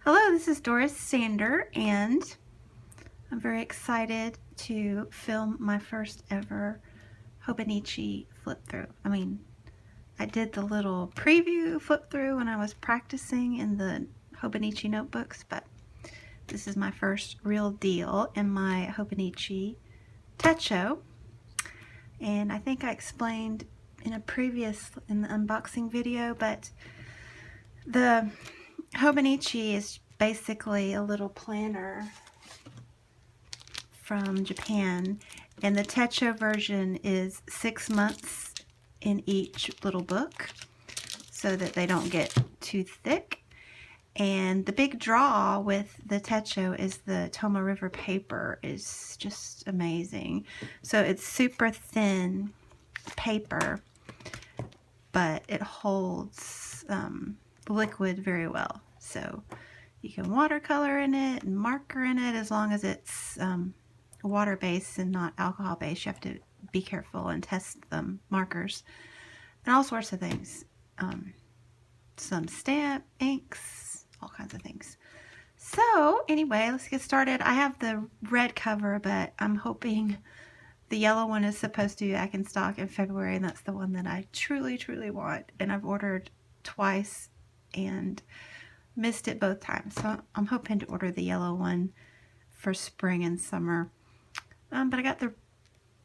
Hello, this is Doris Sander, and I'm very excited to film my first ever Hobonichi flip through. I did the little preview flip through when I was practicing in the Hobonichi notebooks, but this is my first real deal in my Hobonichi Techo. And I think I explained in the unboxing video, but the Hobonichi is basically a little planner from Japan, and the Techo version is 6 months in each little book so that they don't get too thick. And the big draw with the Techo is the Tomoe River paper is just amazing. So it's super thin paper, but it holds liquid very well. So you can watercolor in it and marker in it as long as it's water-based and not alcohol-based. You have to be careful and test the markers and all sorts of things. Some stamp, inks, all kinds of things. So anyway, let's get started. I have the red cover, but I'm hoping the yellow one is supposed to be back in stock in February, and that's the one that I truly, truly want. And I've ordered twice and missed it both times. So I'm hoping to order the yellow one for spring and summer. But I got the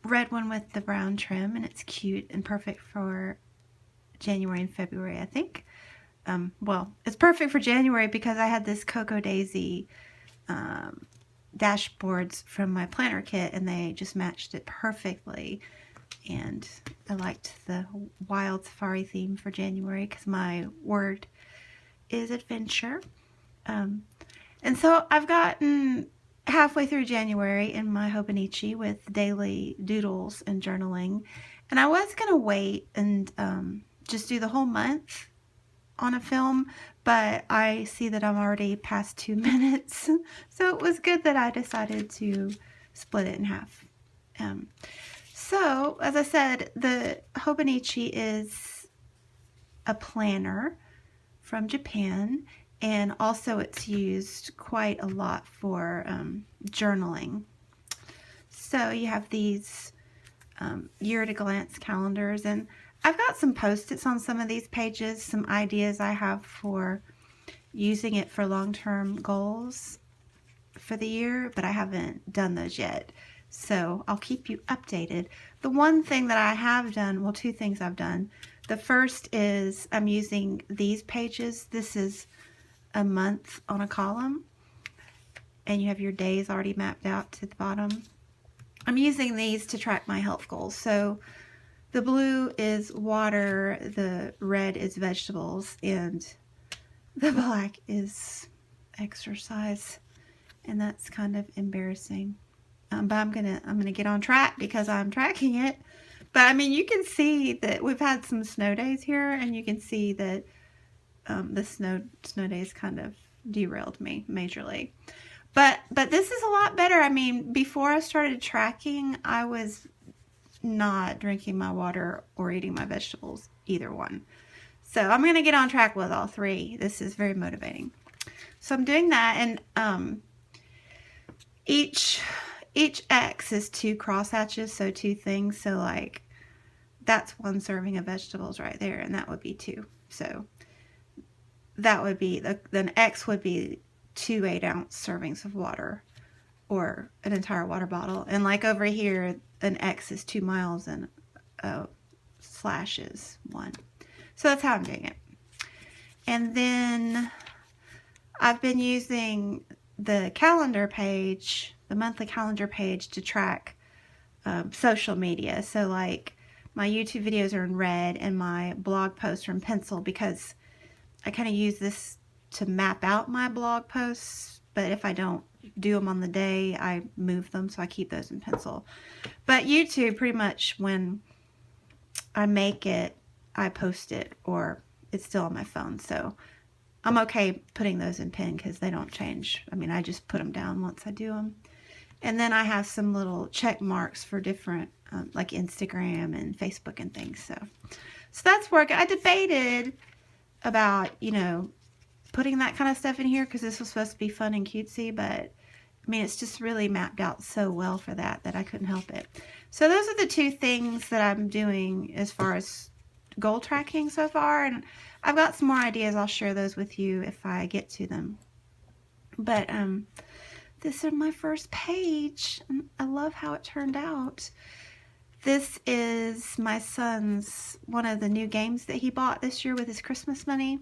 red one with the brown trim, and it's cute and perfect for January and February, I think. Well, it's perfect for January because I had this Cocoa Daisy dashboards from my planner kit, and they just matched it perfectly. And I liked the wild safari theme for January because my word is adventure. And so I've gotten halfway through January in my Hobonichi with daily doodles and journaling, and I was gonna wait and just do the whole month on a film, but I see that I'm already past 2 minutes, so it was good that I decided to split it in half. So as I said, the Hobonichi is a planner from Japan, and also it's used quite a lot for journaling. So you have these year-at-a-glance calendars, and I've got some post-its on some of these pages, some ideas I have for using it for long-term goals for the year, but I haven't done those yet. So I'll keep you updated. The one thing that I have done, well, two things I've done. The first is I'm using these pages. This is a month on a column, and you have your days already mapped out to the bottom. I'm using these to track my health goals. So the blue is water, the red is vegetables, and the black is exercise. And that's kind of embarrassing. But I'm gonna get on track because I'm tracking it. But I mean, you can see that we've had some snow days here, and you can see that the snow days kind of derailed me majorly. But this is a lot better. I mean, before I started tracking, I was not drinking my water or eating my vegetables, either one. So I'm going to get on track with all three. This is very motivating. So I'm doing that, and each X is 2 crosshatches, so 2 things. So like that's 1 serving of vegetables right there, and that would be 2. So that would be, then X would be 2 8-ounce servings of water, or an entire water bottle. And like over here, an X is 2 miles and a slash is 1. So that's how I'm doing it. And then I've been using the calendar page, the monthly calendar page, to track social media. So like my YouTube videos are in red and my blog posts are in pencil, because I kind of use this to map out my blog posts, but if I don't do them on the day, I move them, so I keep those in pencil. But YouTube, pretty much when I make it, I post it, or it's still on my phone, so I'm okay putting those in pen because they don't change. I mean, I just put them down once I do them. And then I have some little check marks for different, like Instagram and Facebook and things. So that's working. I debated about, putting that kind of stuff in here because this was supposed to be fun and cutesy, but I mean, it's just really mapped out so well for that I couldn't help it. So those are the two things that I'm doing as far as goal tracking so far, and I've got some more ideas. I'll share those with you if I get to them. But this is my first page. I love how it turned out. This is my son's, one of the new games that he bought this year with his Christmas money.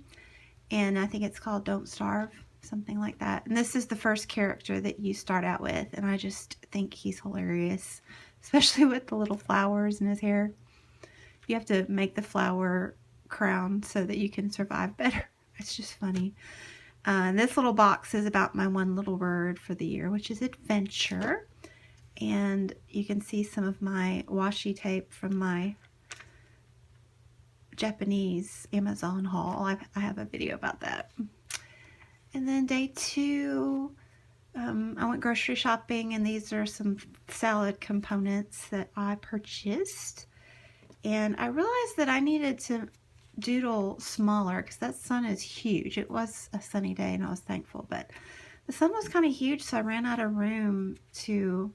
And I think it's called Don't Starve, something like that. And this is the first character that you start out with. And I just think he's hilarious, especially with the little flowers in his hair. You have to make the flower crown so that you can survive better. It's just funny. And this little box is about my one little word for the year, which is adventure. And you can see some of my washi tape from my Japanese Amazon haul. I have a video about that. And then day 2, I went grocery shopping, and these are some salad components that I purchased. And I realized that I needed to doodle smaller because that sun is huge. It was a sunny day and I was thankful, but the sun was kind of huge, so I ran out of room to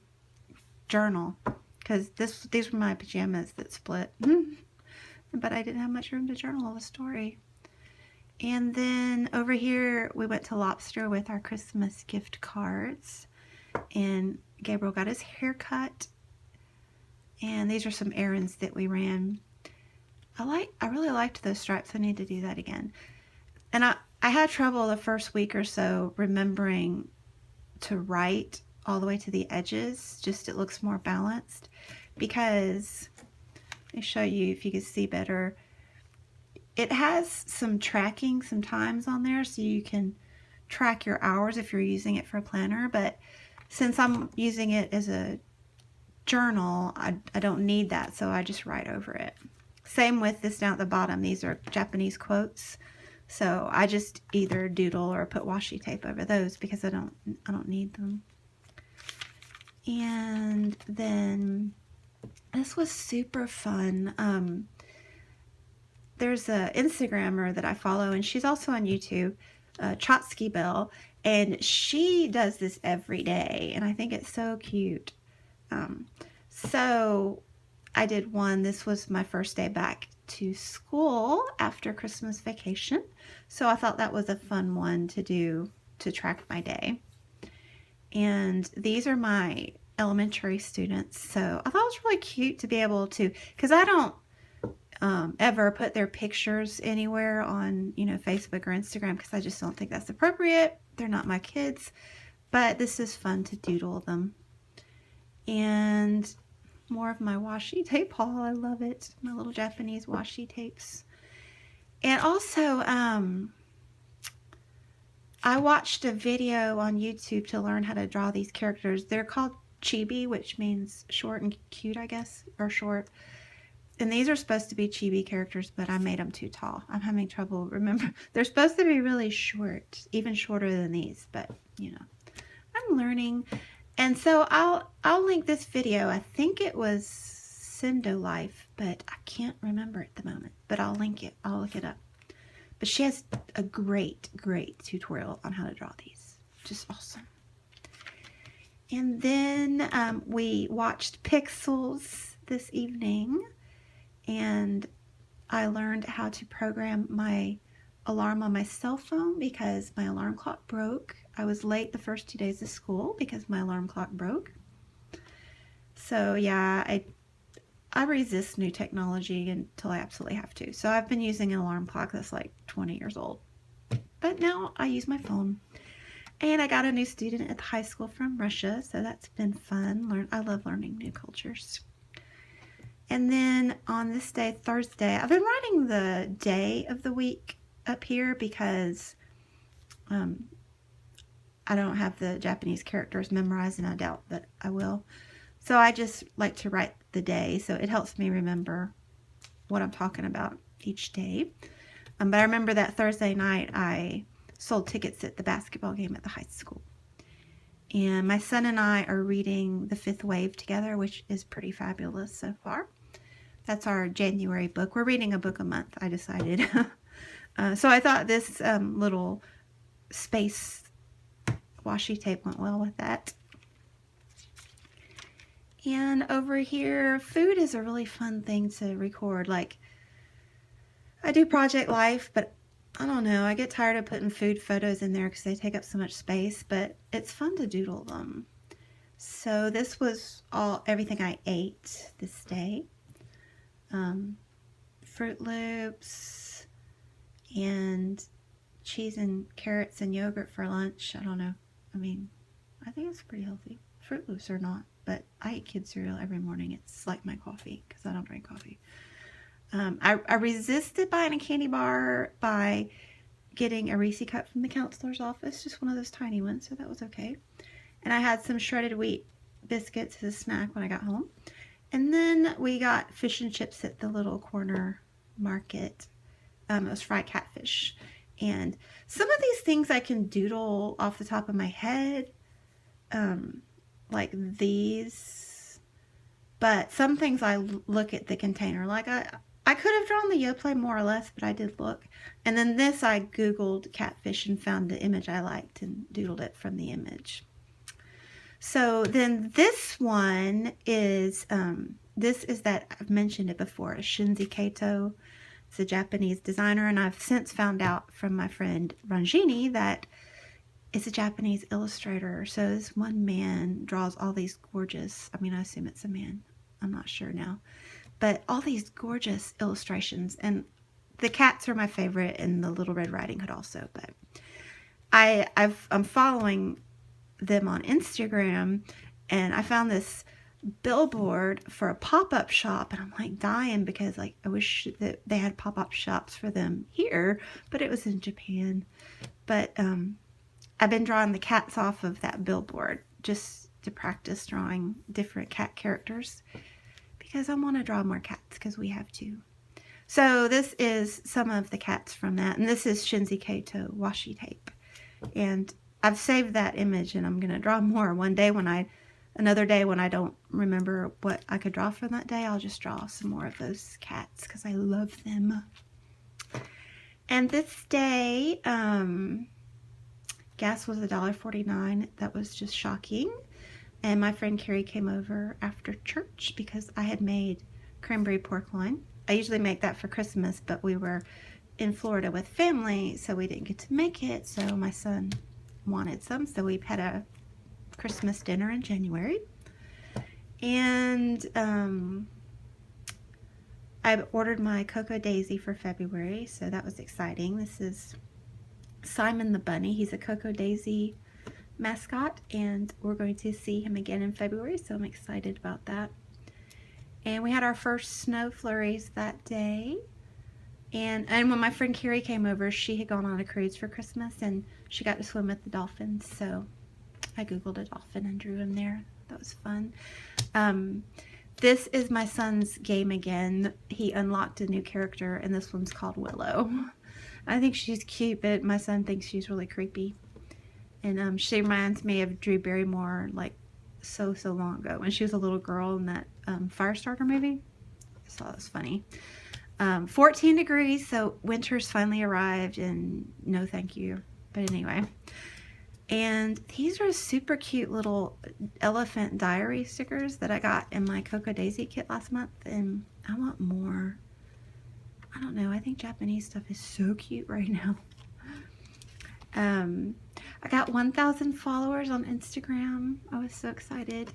journal because these were my pajamas that split. But I didn't have much room to journal a story. And then over here we went to Lobster with our Christmas gift cards, and Gabriel got his hair cut, and these are some errands that we ran. I really liked those stripes. I need to do that again. And I had trouble the first week or so remembering to write all the way to the edges, just it looks more balanced, because let me show you if you can see better. It has some tracking, some times on there, so you can track your hours if you're using it for a planner. But since I'm using it as a journal, I don't need that, so I just write over it. Same with this down at the bottom. These are Japanese quotes, so I just either doodle or put washi tape over those because I don't need them. And then this was super fun. There's an Instagrammer that I follow, and she's also on YouTube, Chotski Belle, and she does this every day, and I think it's so cute. So I did one. This was my first day back to school after Christmas vacation, so I thought that was a fun one to do to track my day. And these are my elementary students, so I thought it was really cute to be able to, because I don't ever put their pictures anywhere on, Facebook or Instagram, because I just don't think that's appropriate. They're not my kids, but this is fun to doodle them. And more of my washi tape haul. I love it. My little Japanese washi tapes. And also, I watched a video on YouTube to learn how to draw these characters. They're called Chibi, which means short and cute, I guess, or short. And these are supposed to be Chibi characters, but I made them too tall. I'm having trouble remember. They're supposed to be really short, even shorter than these, but I'm learning. And so I'll link this video. I think it was Sendo Life, but I can't remember at the moment. But I'll link it. I'll look it up. But she has a great tutorial on how to draw these. Just awesome. And then we watched Pixels this evening, and I learned how to program my alarm on my cell phone because my alarm clock broke. I was late the first 2 days of school because my alarm clock broke. So yeah, I resist new technology until I absolutely have to. So I've been using an alarm clock that's like 20 years old. But now I use my phone. And I got a new student at the high school from Russia, so that's been fun. I love learning new cultures. And then on this day, Thursday, I've been writing the day of the week up here because I don't have the Japanese characters memorized, and I doubt that I will. So I just like to write the day, so it helps me remember what I'm talking about each day. But I remember that Thursday night I sold tickets at the basketball game at the high school. And my son and I are reading The Fifth Wave together, which is pretty fabulous so far. That's our January book. We're reading a book a month, I decided. So I thought this little space washi tape went well with that. And over here, food is a really fun thing to record. Like, I do Project Life, but I don't know, I get tired of putting food photos in there because they take up so much space, but it's fun to doodle them. So this was everything I ate this day. Fruit Loops and cheese and carrots and yogurt for lunch. I don't know. I mean, I think it's pretty healthy. Fruit Loops are not, but I eat kid cereal every morning. It's like my coffee because I don't drink coffee. I resisted buying a candy bar by getting a Reese cup from the counselor's office, just one of those tiny ones, so that was okay. And I had some shredded wheat biscuits as a snack when I got home. And then we got fish and chips at the little corner market. It was fried catfish. And some of these things I can doodle off the top of my head, like these. But some things I look at the container. Like I could have drawn the Yoplait more or less, but I did look. And then this, I Googled catfish and found the image I liked and doodled it from the image. So then this one is, this is that, I've mentioned it before, Chotski Kato. It's a Japanese designer, and I've since found out from my friend Ranjini that it's a Japanese illustrator. So this one man draws all these gorgeous, I mean, I assume it's a man, I'm not sure now, but all these gorgeous illustrations. And the cats are my favorite, and the Little Red Riding Hood also. But I'm following them on Instagram, and I found this billboard for a pop-up shop, and I'm like dying because like I wish that they had pop-up shops for them here, but it was in Japan. But I've been drawing the cats off of that billboard just to practice drawing different cat characters because I want to draw more cats because we have two. So this is some of the cats from that, and this is Chotski Kato washi tape, and I've saved that image, and I'm going to draw more one day another day when I don't remember what I could draw for that day. I'll just draw some more of those cats because I love them. And this day, gas was $1.49. That was just shocking. And my friend Carrie came over after church because I had made cranberry pork loin. I usually make that for Christmas, but we were in Florida with family, so we didn't get to make it. So my son wanted some, so we had a Christmas dinner in January. And I ordered my Cocoa Daisy for February, so that was exciting. This is Simon the Bunny. He's a Cocoa Daisy mascot, and we're going to see him again in February, so I'm excited about that. And we had our first snow flurries that day. And when my friend Carrie came over, she had gone on a cruise for Christmas, and she got to swim with the dolphins, so I Googled a dolphin and drew him there. That was fun. This is my son's game again. He unlocked a new character, and this one's called Willow. I think she's cute, but my son thinks she's really creepy. And she reminds me of Drew Barrymore, like so long ago when she was a little girl in that Firestarter movie. I thought it was funny. 14 degrees, so winter's finally arrived, and no thank you. But anyway. And these are super cute little elephant diary stickers that I got in my Cocoa Daisy kit last month, and I want more. I don't know, I think Japanese stuff is so cute right now. I got 1,000 followers on Instagram. I was so excited.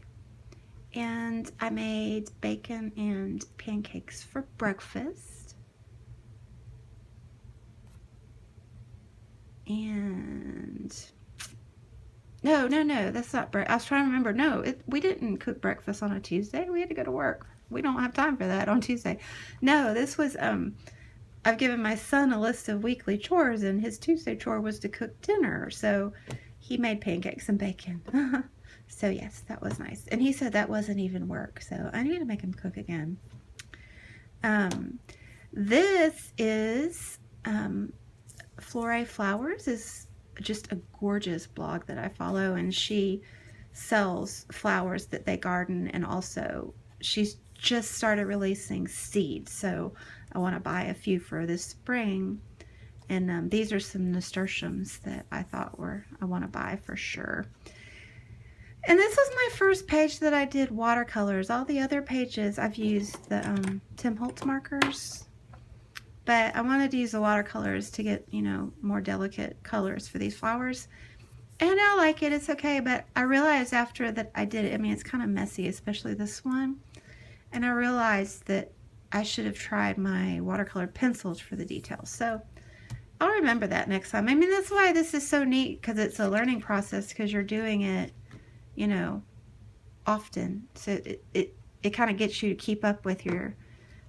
And I made bacon and pancakes for breakfast. And no, that's not breakfast. I was trying to remember. No, we didn't cook breakfast on a Tuesday. We had to go to work. We don't have time for that on Tuesday. No, this was, I've given my son a list of weekly chores, and his Tuesday chore was to cook dinner. So he made pancakes and bacon. So yes, that was nice. And he said that wasn't even work. So I need to make him cook again. This is Floret Flowers, is just a gorgeous blog that I follow, and she sells flowers that they garden, and also she's just started releasing seeds, so I want to buy a few for this spring. And these are some nasturtiums that I thought I want to buy for sure. And this was my first page that I did watercolors. All the other pages I've used the Tim Holtz markers. But I wanted to use the watercolors to get, you know, more delicate colors for these flowers. And I like it, it's okay, but I realized after that I did it, I mean, it's kind of messy, especially this one. And I realized that I should have tried my watercolor pencils for the details. So I'll remember that next time. I mean, that's why this is so neat, because it's a learning process, because you're doing it, you know, often. So it kind of gets you to keep up with your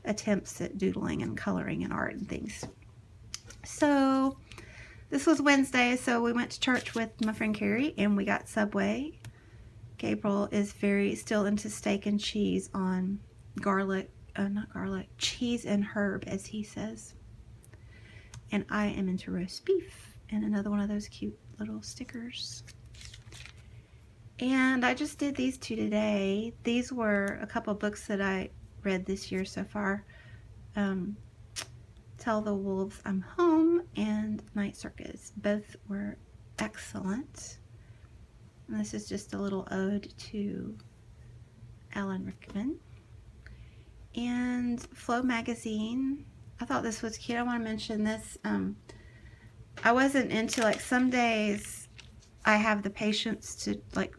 attempts at doodling and coloring and art and things. So this was Wednesday, so we went to church with my friend Carrie, and we got Subway. Gabriel is still into steak and cheese on cheese and herb, as he says. And I am into roast beef, and another one of those cute little stickers. And I just did these two today. These were a couple books that I read this year so far. Tell the Wolves I'm Home and Night Circus. Both were excellent. And this is just a little ode to Alan Rickman. And Flow magazine. I thought this was cute. I want to mention this. I wasn't into, like, some days I have the patience to, like,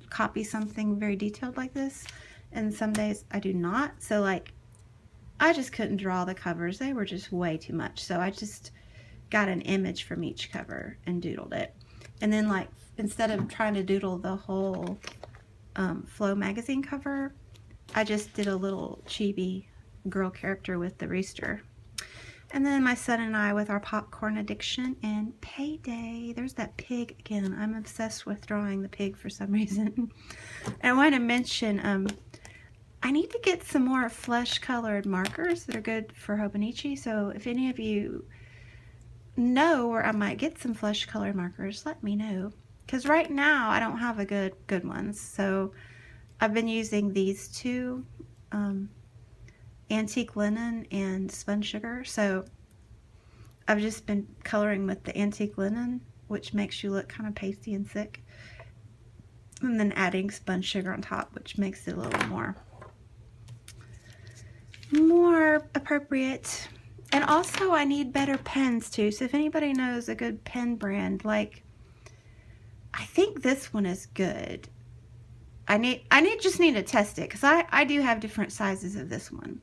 copy something very detailed like this, and some days I do not. So, like, I just couldn't draw the covers. They were just way too much. So I just got an image from each cover and doodled it. And then, like, instead of trying to doodle the whole Flow magazine cover, I just did a little chibi girl character with the rooster. And then my son and I with our popcorn addiction and Payday. There's that pig again. I'm obsessed with drawing the pig for some reason. And I want to mention, I need to get some more flesh colored markers that are good for Hobonichi. So if any of you know where I might get some flesh colored markers, let me know. Because right now I don't have a good ones. So I've been using these two, antique linen and spun sugar. So I've just been coloring with the antique linen, which makes you look kind of pasty and thick, and then adding spun sugar on top, which makes it a little more appropriate. And also I need better pens too. So if anybody knows a good pen brand, like, I think this one is good. I just need to test it, because I do have different sizes of this one.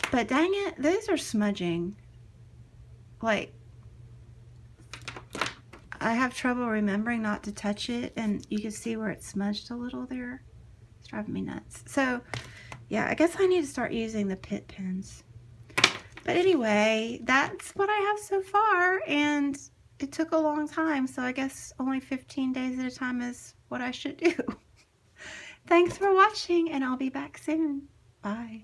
But dang it, these are smudging. Like, I have trouble remembering not to touch it, and you can see where it's smudged a little there. It's driving me nuts. So, yeah, I guess I need to start using the Pitt pens. But anyway, that's what I have so far, and it took a long time, so I guess only 15 days at a time is what I should do. Thanks for watching, and I'll be back soon. Bye.